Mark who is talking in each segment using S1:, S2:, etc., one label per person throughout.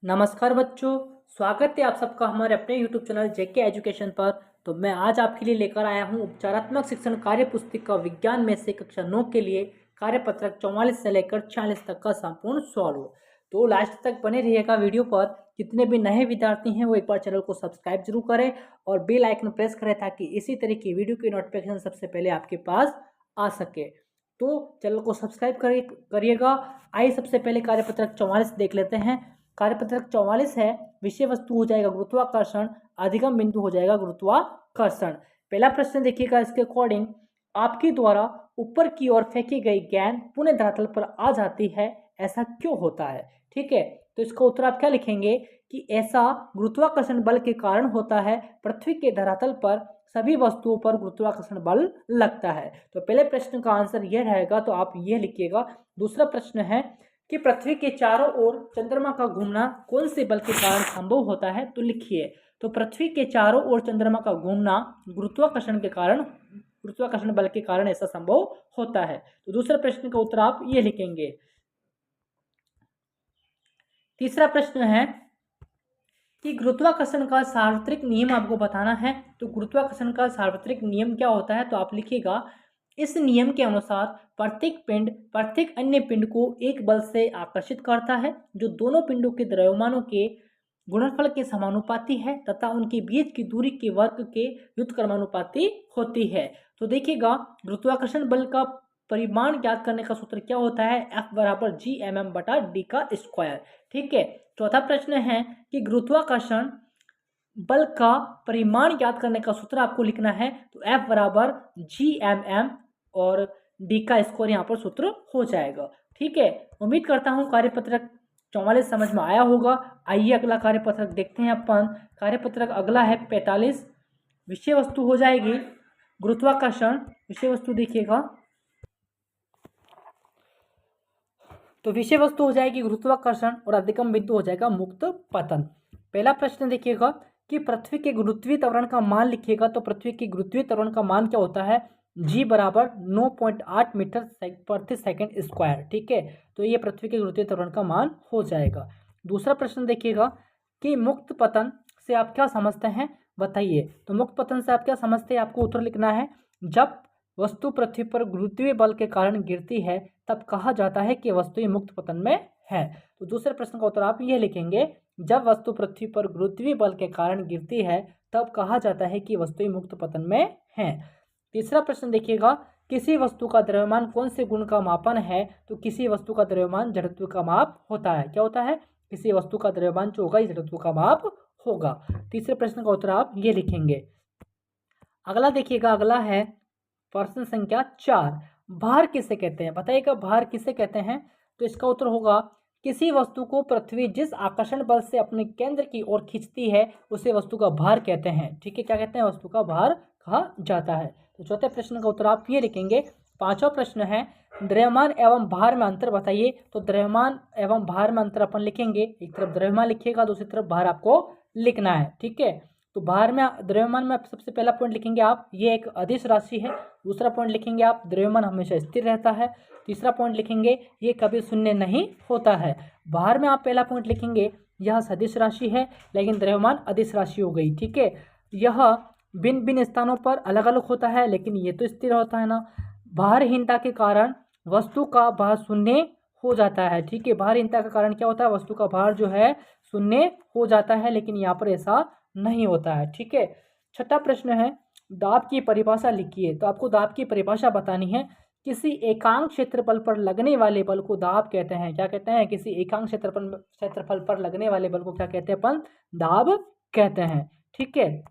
S1: नमस्कार बच्चों। स्वागत है आप सबका हमारे अपने YouTube चैनल जेके एजुकेशन पर। तो मैं आज आपके लिए लेकर आया हूँ उपचारात्मक शिक्षण कार्य पुस्तिका विज्ञान में से कक्षा 9 के लिए कार्यपत्रक 44 से लेकर 46 तक का संपूर्ण सॉल्व। तो लास्ट तक बने रहिएगा वीडियो पर। जितने भी नए विद्यार्थी हैं वो एक बार चैनल को सब्सक्राइब जरूर करें और बेल आइकन प्रेस करें ताकि इसी तरह की वीडियो की नोटिफिकेशन सबसे पहले आपके पास आ सके। तो चैनल को सब्सक्राइब करिएगा। आइए सबसे पहले कार्यपत्रक 44 देख लेते हैं। कार्यपत्रक 44 है, विषय वस्तु हो जाएगा गुरुत्वाकर्षण, अधिगम बिंदु हो जाएगा गुरुत्वाकर्षण। पहला प्रश्न देखिएगा इसके अकॉर्डिंग, आपके द्वारा ऊपर की ओर फेंकी गई गेंद पुनः धरातल पर आ जाती है, ऐसा क्यों होता है? ठीक है, तो इसका उत्तर आप क्या लिखेंगे कि ऐसा गुरुत्वाकर्षण बल के कारण होता है। पृथ्वी के धरातल पर सभी वस्तुओं पर गुरुत्वाकर्षण बल लगता है। तो पहले प्रश्न का आंसर यह रहेगा, तो आप यह लिखिएगा। दूसरा प्रश्न है कि पृथ्वी के चारों ओर चंद्रमा का घूमना कौन से बल के कारण संभव होता है? तो लिखिए। तो पृथ्वी के चारों ओर चंद्रमा का घूमना गुरुत्वाकर्षण बल के कारण ऐसा संभव होता है। तो दूसरे प्रश्न का उत्तर आप ये लिखेंगे। तीसरा प्रश्न है कि गुरुत्वाकर्षण का सार्वत्रिक नियम आपको बताना है। तो गुरुत्वाकर्षण का सार्वत्रिक नियम क्या होता है? तो आप लिखिएगा, इस नियम के अनुसार प्रत्येक पिंड प्रत्येक अन्य पिंड को एक बल से आकर्षित करता है जो दोनों पिंडों के द्रव्यमानों के गुणनफल के समानुपाती है तथा उनके बीच की दूरी के वर्ग के व्युत्क्रमानुपाती होती है। तो देखिएगा, गुरुत्वाकर्षण बल का परिमाण ज्ञात करने का सूत्र क्या होता है? F बराबर G/m/d का स्क्वायर। ठीक है। चौथा प्रश्न है कि गुरुत्वाकर्षण बल का परिमाण ज्ञात करने का सूत्र आपको लिखना है। तो F बराबर G/m और d का स्क्वायर यहाँ पर सूत्र हो जाएगा। ठीक है, उम्मीद करता हूँ कार्यपत्रक 44 समझ में आया होगा। आइए अगला कार्यपत्रक देखते हैं अपन। कार्यपत्रक अगला है 45। विषय वस्तु हो जाएगी गुरुत्वाकर्षण। विषय वस्तु देखिएगा, तो विषय वस्तु हो जाएगी गुरुत्वाकर्षण और अधिगम बिंदु हो जाएगा मुक्त पतन। पहला प्रश्न देखिएगा कि पृथ्वी के गुरुत्वीय त्वरण का मान लिखिएगा। तो पृथ्वी की गुरुत्वीय त्वरण का मान क्या होता है? G बराबर 9.8 मीटर प्रति सेकंड स्क्वायर। ठीक है, तो ये पृथ्वी के गुरुत्वीय त्वरण का मान हो जाएगा। दूसरा प्रश्न देखिएगा कि मुक्त पतन से आप क्या समझते हैं, बताइए। तो मुक्त पतन से आप क्या समझते हैं, आपको उत्तर लिखना है। जब वस्तु पृथ्वी पर गुरुत्वीय बल के कारण गिरती है तब कहा जाता है कि वस्तु मुक्त पतन में है। तो दूसरे प्रश्न का उत्तर आप ये लिखेंगे, जब वस्तु पृथ्वी पर गुरुत्वीय बल के कारण गिरती है तब कहा जाता है कि वस्तु मुक्त पतन में है। तीसरा प्रश्न देखिएगा, किसी वस्तु का द्रव्यमान कौन से गुण का मापन है? तो किसी वस्तु का द्रव्यमान जड़त्व का माप होता है। क्या होता है? किसी वस्तु का द्रव्यमान जो होगा जड़त्व का माप होगा। तीसरे प्रश्न का उत्तर आप ये लिखेंगे। अगला देखिएगा, अगला है प्रश्न संख्या 4। भार किसे कहते हैं? बताइएगा, भार किसे कहते हैं? तो इसका उत्तर होगा, किसी वस्तु को पृथ्वी जिस आकर्षण बल से अपने केंद्र की ओर खींचती है उसे वस्तु का भार कहते हैं। ठीक है, क्या कहते हैं? वस्तु का भार कहा जाता है। तो चौथे प्रश्न का उत्तर आप ये लिखेंगे। पांचवा प्रश्न है, द्रव्यमान एवं भार में अंतर बताइए। तो द्रव्यमान एवं भार में अंतर अपन लिखेंगे, एक तरफ द्रव्यमान लिखिएगा, दूसरी तरफ भार आपको लिखना है। ठीक है, तो भार में द्रव्यमान में सबसे पहला पॉइंट लिखेंगे आप, ये एक अदिश राशि है। दूसरा पॉइंट लिखेंगे आप, द्रव्यमान हमेशा स्थिर रहता है। तीसरा पॉइंट लिखेंगे, ये कभी शून्य नहीं होता है। भार में आप पहला पॉइंट लिखेंगे, यह सदिश राशि है लेकिन द्रव्यमान अदिश राशि हो गई। ठीक है, यह भिन्न भिन्न स्थानों पर अलग अलग होता है लेकिन ये तो स्थिर होता है ना। भारहीनता के कारण वस्तु का भार शून्य हो जाता है। ठीक है, भारहीनता के कारण क्या होता है? वस्तु का भार जो है शून्य हो जाता है, लेकिन यहाँ पर ऐसा नहीं होता है। ठीक है, छठा प्रश्न है, दाब की परिभाषा लिखिए। तो आपको दाब की परिभाषा बतानी है। किसी एकांक क्षेत्रफल पर लगने वाले बल को दाब कहते हैं। क्या कहते हैं? किसी एकांक क्षेत्रफल पर लगने वाले बल को क्या कहते हैं? अपन दाब कहते हैं। ठीक है,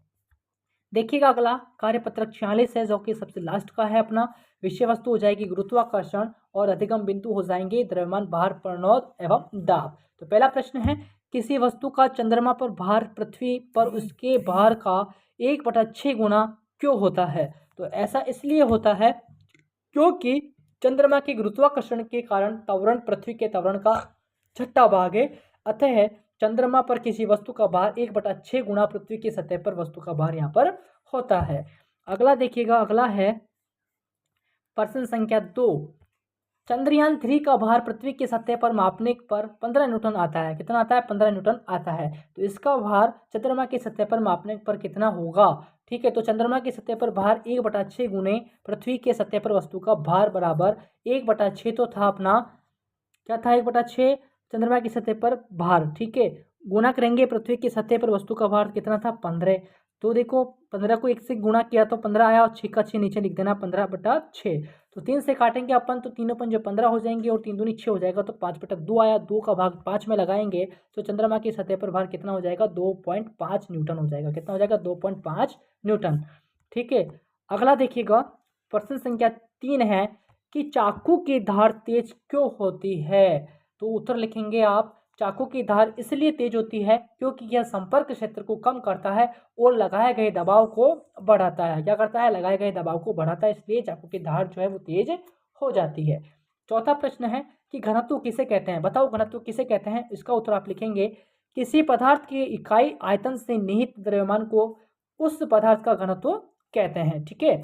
S1: देखिएगा अगला कार्यपत्रक 46 है जो कि सबसे लास्ट का है अपना। विषय वस्तु हो जाएगी गुरुत्वाकर्षण और अधिगम बिंदु हो जाएंगे द्रव्यमान, भार, प्रणोद एवं दाब। तो पहला प्रश्न है, किसी वस्तु का चंद्रमा पर भार पृथ्वी पर उसके भार का 1/6 गुना क्यों होता है? तो ऐसा इसलिए होता है क्योंकि चंद्रमा के गुरुत्वाकर्षण के कारण त्वरण पृथ्वी के त्वरण का छठा भाग है। अतः चंद्रमा पर किसी वस्तु का भार 1/6 गुना पृथ्वी की सतह पर वस्तु का भार यहाँ पर होता है। अगला देखिएगा, अगला है प्रश्न संख्या 2। चंद्रयान 3 का भार पृथ्वी की सतह पर मापने पर 15 न्यूटन आता है। कितना आता है? 15 न्यूटन आता है। तो इसका भार चंद्रमा की सतह पर मापने पर कितना होगा? ठीक है, तो चंद्रमा की सतह पर भार 1/6 गुने पृथ्वी के सतह पर वस्तु का भार बराबर 1/6 तो था अपना, क्या था? 1/6 चंद्रमा की सतह पर भार, ठीक है, गुना करेंगे पृथ्वी की सतह पर वस्तु का भार कितना था? 15। तो देखो 15 को 1 से गुणा किया तो 15 आया और 6 का 6 नीचे लिख देना, 15/6। तो 3 से काटेंगे अपन तो 3 पंजे 15 हो जाएंगे और 3 दूनी 6 हो जाएगा, तो 5/2 आया। 2 का भाग 5 में लगाएंगे तो चंद्रमा की सतह पर भार कितना हो जाएगा? 2.5 न्यूटन हो जाएगा। कितना हो जाएगा? 2.5 न्यूटन। ठीक है, अगला देखिएगा, प्रश्न संख्या 3 है कि चाकू की धार तेज क्यों होती है? तो उत्तर लिखेंगे आप, चाकू की धार इसलिए तेज होती है क्योंकि यह संपर्क क्षेत्र को कम करता है और लगाए गए दबाव को बढ़ाता है। क्या करता है? लगाए गए दबाव को बढ़ाता है, इसलिए चाकू की धार जो है वो तेज हो जाती है। चौथा प्रश्न है कि घनत्व किसे कहते हैं? बताओ घनत्व किसे कहते हैं? इसका उत्तर आप लिखेंगे, किसी पदार्थ की इकाई आयतन से निहित द्रव्यमान को उस पदार्थ का घनत्व कहते हैं। ठीक है,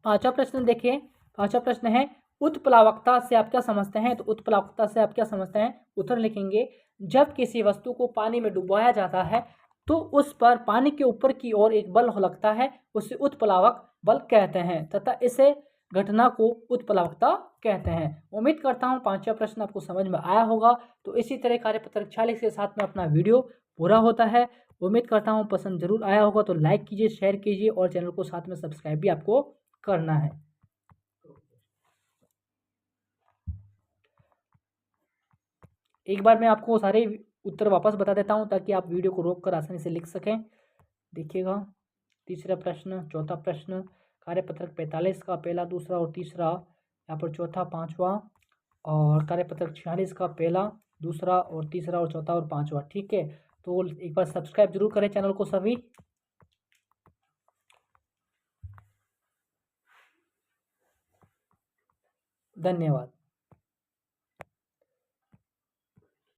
S1: पांचवा प्रश्न देखिए। पांचवा प्रश्न है, उत्प्लावकता से आप क्या समझते हैं? तो उत्प्लावकता से आप क्या समझते हैं? उत्तर लिखेंगे, जब किसी वस्तु को पानी में डुबाया जाता है तो उस पर पानी के ऊपर की ओर एक बल लगता है, उसे उत्प्लावक बल कहते हैं तथा इसे घटना को उत्प्लावकता कहते हैं। उम्मीद करता हूँ पांचवा प्रश्न आपको समझ में आया होगा। तो इसी तरह कार्यपत्र 46 के साथ में अपना वीडियो पूरा होता है। उम्मीद करता हूँ पसंद जरूर आया होगा, तो लाइक कीजिए, शेयर कीजिए और चैनल को साथ में सब्सक्राइब भी आपको करना है। एक बार मैं आपको सारे उत्तर वापस बता देता हूं ताकि आप वीडियो को रोक कर आसानी से लिख सकें। देखिएगा, तीसरा प्रश्न, चौथा प्रश्न, कार्यपत्रक 45 का पहला, दूसरा और तीसरा, यहाँ पर चौथा, पांचवा, और कार्यपत्रक 46 का पहला, दूसरा और तीसरा और चौथा और पांचवा। ठीक है, तो एक बार सब्सक्राइब जरूर करें चैनल को सभी। धन्यवाद।